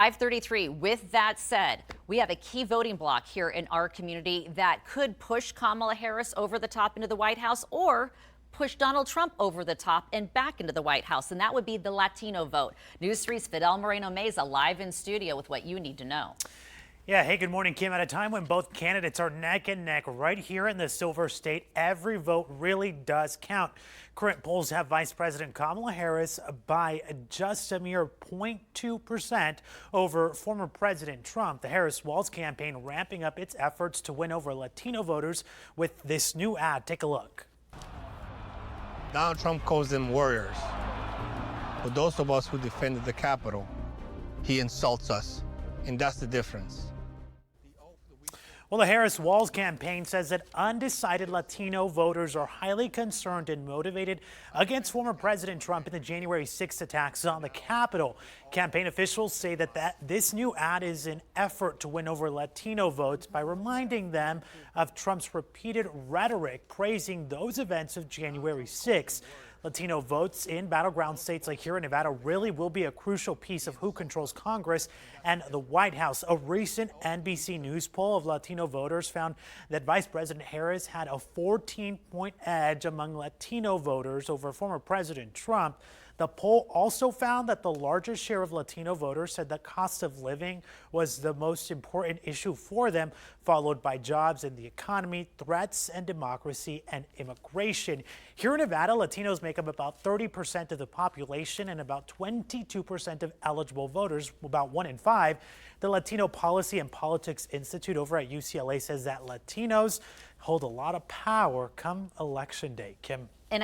5:33. With that said, we have a key voting block here in our community that could push Kamala Harris over the top into the White House or push Donald Trump over the top and back into the White House, and that would be the Latino vote. News 3's Fidel Moreno-Meza live in studio with what you need to know. Yeah, hey, good morning, Kim. At a time when both candidates are neck and neck right here in the Silver State, every vote really does count. Current polls have Vice President Kamala Harris by just a mere 0.2% over former President Trump. The Harris Walz campaign ramping up its efforts to win over Latino voters with this new ad. Take a look. Donald Trump calls them warriors. For those of us who defended the Capitol, he insults us, and that's the difference. Well, the Harris Walz campaign says that undecided Latino voters are highly concerned and motivated against former President Trump in the January 6th attacks on the Capitol. Campaign officials say that this new ad is an effort to win over Latino votes by reminding them of Trump's repeated rhetoric praising those events of January 6th. Latino votes in battleground states like here in Nevada really will be a crucial piece of who controls Congress and the White House. A recent NBC News poll of Latino voters found that Vice President Harris had a 14-point edge among Latino voters over former President Trump. The poll also found that the largest share of Latino voters said that cost of living was the most important issue for them, followed by jobs and the economy, threats and democracy, and immigration. Here in Nevada, Latinos make up about 30% of the population and about 22% of eligible voters, about 1 in 5. The Latino Policy and Politics Institute over at UCLA says that Latinos hold a lot of power come Election Day. Kim.